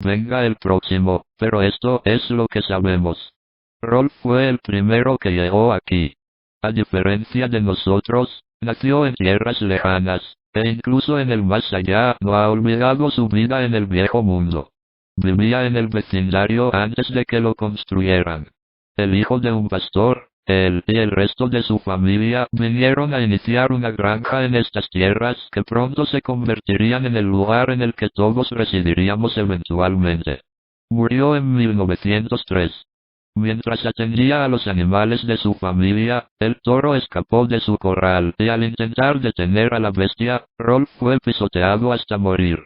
venga el próximo, pero esto es lo que sabemos. Rolf fue el primero que llegó aquí. A diferencia de nosotros, nació en tierras lejanas, e incluso en el más allá no ha olvidado su vida en el viejo mundo. Vivía en el vecindario antes de que lo construyeran. El hijo de un pastor, él y el resto de su familia vinieron a iniciar una granja en estas tierras que pronto se convertirían en el lugar en el que todos residiríamos eventualmente. Murió en 1903. Mientras atendía a los animales de su familia, el toro escapó de su corral y al intentar detener a la bestia, Rolf fue pisoteado hasta morir.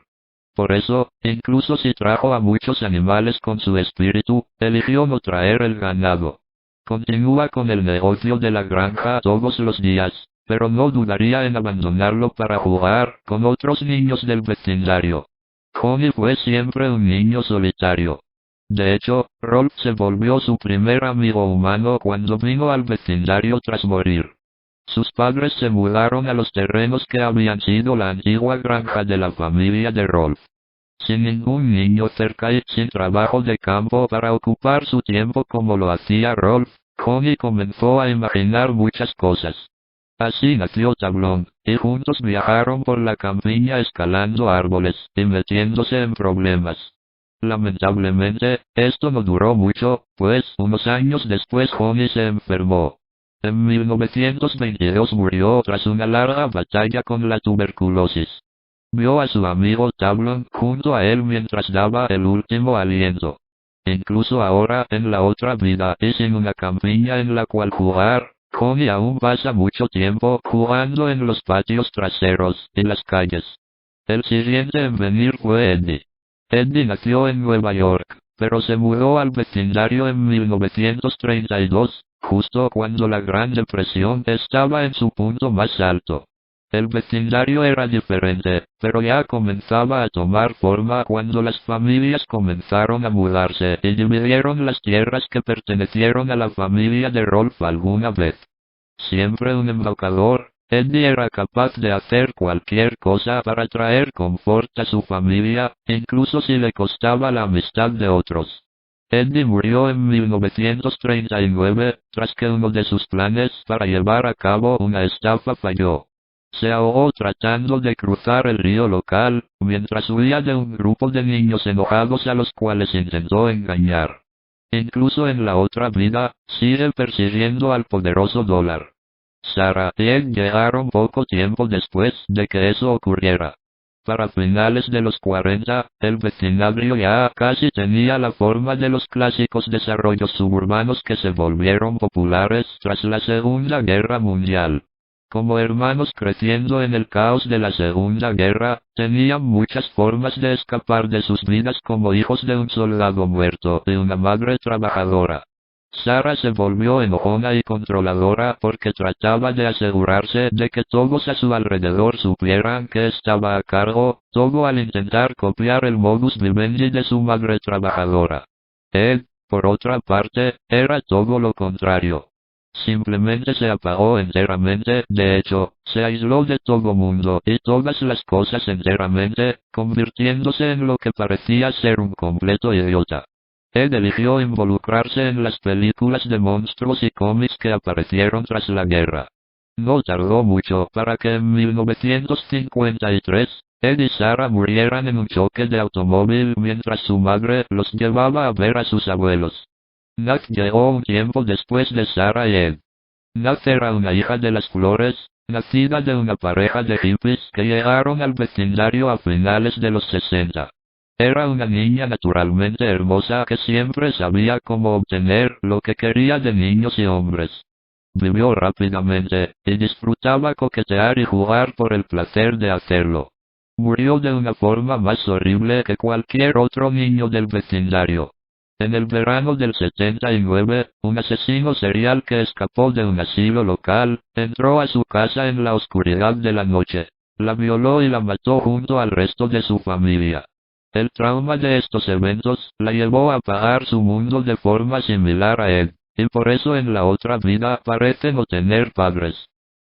Por eso, incluso si trajo a muchos animales con su espíritu, eligió no traer el ganado. Continúa con el negocio de la granja todos los días, pero no dudaría en abandonarlo para jugar con otros niños del vecindario. Johnny fue siempre un niño solitario. De hecho, Rolf se volvió su primer amigo humano cuando vino al vecindario tras morir. Sus padres se mudaron a los terrenos que habían sido la antigua granja de la familia de Rolf. Sin ningún niño cerca y sin trabajo de campo para ocupar su tiempo como lo hacía Rolf, Johnny comenzó a imaginar muchas cosas. Así nació Tablón, y juntos viajaron por la campiña escalando árboles y metiéndose en problemas. Lamentablemente, esto no duró mucho, pues unos años después Johnny se enfermó. En 1922 murió tras una larga batalla con la tuberculosis. Vio a su amigo Tablón junto a él mientras daba el último aliento. Incluso ahora en la otra vida y sin una campiña en la cual jugar, Johnny aún pasa mucho tiempo jugando en los patios traseros y las calles. El siguiente en venir fue Eddie. Eddie nació en Nueva York, pero se mudó al vecindario en 1932, justo cuando la Gran Depresión estaba en su punto más alto. El vecindario era diferente, pero ya comenzaba a tomar forma cuando las familias comenzaron a mudarse y dividieron las tierras que pertenecieron a la familia de Rolf alguna vez. Siempre un embaucador, Eddie era capaz de hacer cualquier cosa para traer confort a su familia, incluso si le costaba la amistad de otros. Eddie murió en 1939, tras que uno de sus planes para llevar a cabo una estafa falló. Se ahogó tratando de cruzar el río local, mientras huía de un grupo de niños enojados a los cuales intentó engañar. Incluso en la otra vida, sigue persiguiendo al poderoso dólar. Sarah y Ed llegaron poco tiempo después de que eso ocurriera. Para finales de los 40, el vecindario ya casi tenía la forma de los clásicos desarrollos suburbanos que se volvieron populares tras la Segunda Guerra Mundial. Como hermanos creciendo en el caos de la Segunda Guerra, tenían muchas formas de escapar de sus vidas como hijos de un soldado muerto y una madre trabajadora. Sarah se volvió enojona y controladora porque trataba de asegurarse de que todos a su alrededor supieran que estaba a cargo, todo al intentar copiar el modus vivendi de su madre trabajadora. Ed, por otra parte, era todo lo contrario. Simplemente se apagó enteramente, de hecho, se aisló de todo mundo y todas las cosas enteramente, convirtiéndose en lo que parecía ser un completo idiota. Ed eligió involucrarse en las películas de monstruos y cómics que aparecieron tras la guerra. No tardó mucho para que en 1953, Ed y Sarah murieran en un choque de automóvil mientras su madre los llevaba a ver a sus abuelos. Nat llegó un tiempo después de Sarah y Ed. Nat era una hija de las flores, nacida de una pareja de hippies que llegaron al vecindario a finales de los 60. Era una niña naturalmente hermosa que siempre sabía cómo obtener lo que quería de niños y hombres. Vivió rápidamente, y disfrutaba coquetear y jugar por el placer de hacerlo. Murió de una forma más horrible que cualquier otro niño del vecindario. En el verano del 79, un asesino serial que escapó de un asilo local, entró a su casa en la oscuridad de la noche, la violó y la mató junto al resto de su familia. El trauma de estos eventos la llevó a apagar su mundo de forma similar a Ed, y por eso en la otra vida parece no tener padres.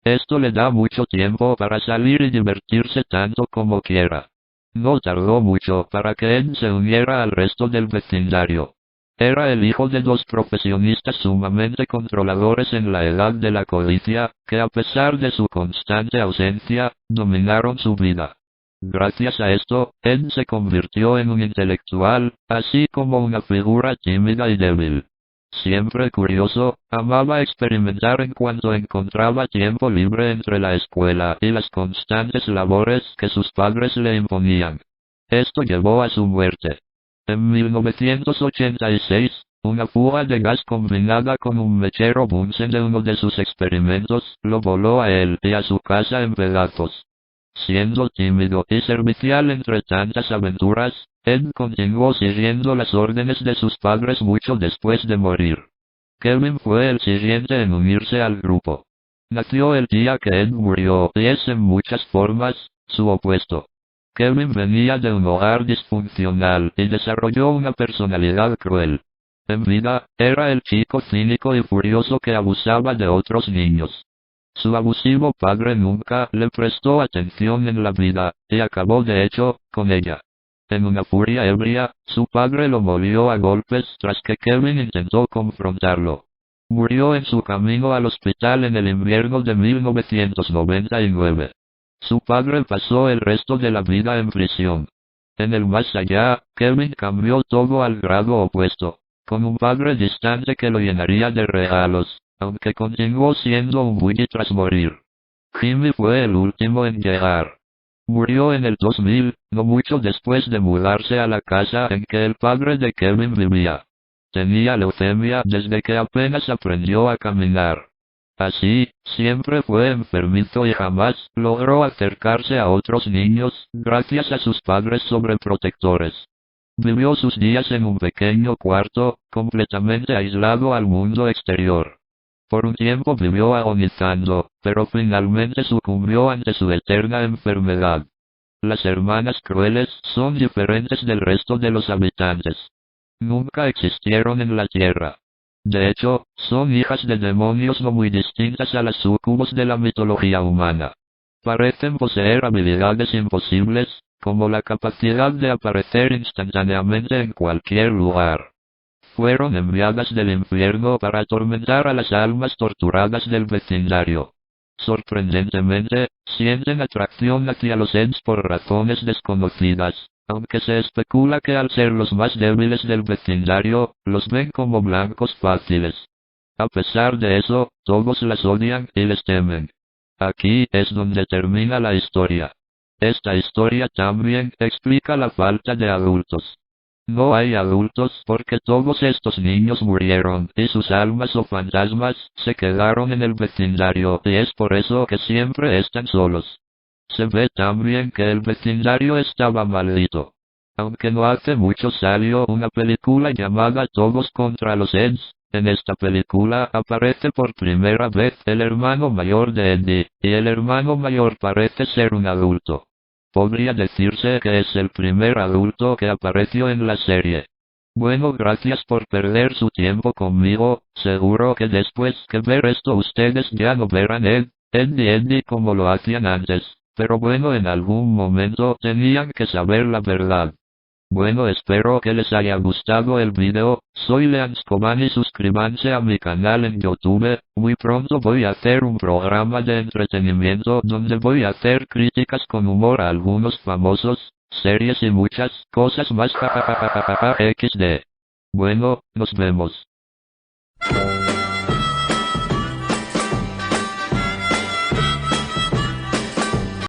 Esto le da mucho tiempo para salir y divertirse tanto como quiera. No tardó mucho para que Ed se uniera al resto del vecindario. Era el hijo de dos profesionistas sumamente controladores en la edad de la codicia, que a pesar de su constante ausencia, dominaron su vida. Gracias a esto, Ed se convirtió en un intelectual, así como una figura tímida y débil. Siempre curioso, amaba experimentar en cuanto encontraba tiempo libre entre la escuela y las constantes labores que sus padres le imponían. Esto llevó a su muerte. En 1986, una fuga de gas combinada con un mechero Bunsen de uno de sus experimentos, lo voló a él y a su casa en pedazos. Siendo tímido y servicial entre tantas aventuras, Ed continuó siguiendo las órdenes de sus padres mucho después de morir. Kevin fue el siguiente en unirse al grupo. Nació el día que Ed murió y es en muchas formas, su opuesto. Kevin venía de un hogar disfuncional y desarrolló una personalidad cruel. En vida, era el chico cínico y furioso que abusaba de otros niños. Su abusivo padre nunca le prestó atención en la vida, y acabó de hecho, con ella. En una furia ebria, su padre lo molió a golpes tras que Kevin intentó confrontarlo. Murió en su camino al hospital en el invierno de 1999. Su padre pasó el resto de la vida en prisión. En el más allá, Kevin cambió todo al grado opuesto, con un padre distante que lo llenaría de regalos, aunque continuó siendo un bully tras morir. Jimmy fue el último en llegar. Murió en el 2000, no mucho después de mudarse a la casa en que el padre de Kevin vivía. Tenía leucemia desde que apenas aprendió a caminar. Así, siempre fue enfermizo y jamás logró acercarse a otros niños, gracias a sus padres sobreprotectores. Vivió sus días en un pequeño cuarto, completamente aislado al mundo exterior. Por un tiempo vivió agonizando, pero finalmente sucumbió ante su eterna enfermedad. Las hermanas crueles son diferentes del resto de los habitantes. Nunca existieron en la Tierra. De hecho, son hijas de demonios no muy distintas a las súcubos de la mitología humana. Parecen poseer habilidades imposibles, como la capacidad de aparecer instantáneamente en cualquier lugar. Fueron enviadas del infierno para atormentar a las almas torturadas del vecindario. Sorprendentemente, sienten atracción hacia los Eds por razones desconocidas, aunque se especula que al ser los más débiles del vecindario, los ven como blancos fáciles. A pesar de eso, todos las odian y les temen. Aquí es donde termina la historia. Esta historia también explica la falta de adultos. No hay adultos porque todos estos niños murieron y sus almas o fantasmas se quedaron en el vecindario y es por eso que siempre están solos. Se ve también que el vecindario estaba maldito. Aunque no hace mucho salió una película llamada Todos contra los Eds. En esta película aparece por primera vez el hermano mayor de Eddie, y el hermano mayor parece ser un adulto. Podría decirse que es el primer adulto que apareció en la serie. Bueno, gracias por perder su tiempo conmigo, seguro que después que ver esto ustedes ya no verán Ed y Eddie como lo hacían antes, pero bueno, en algún momento tenían que saber la verdad. Bueno, espero que les haya gustado el video. Soy Lean Scoban y suscríbanse a mi canal en YouTube. Muy pronto voy a hacer un programa de entretenimiento donde voy a hacer críticas con humor a algunos famosos, series y muchas cosas más. XD. Bueno, nos vemos.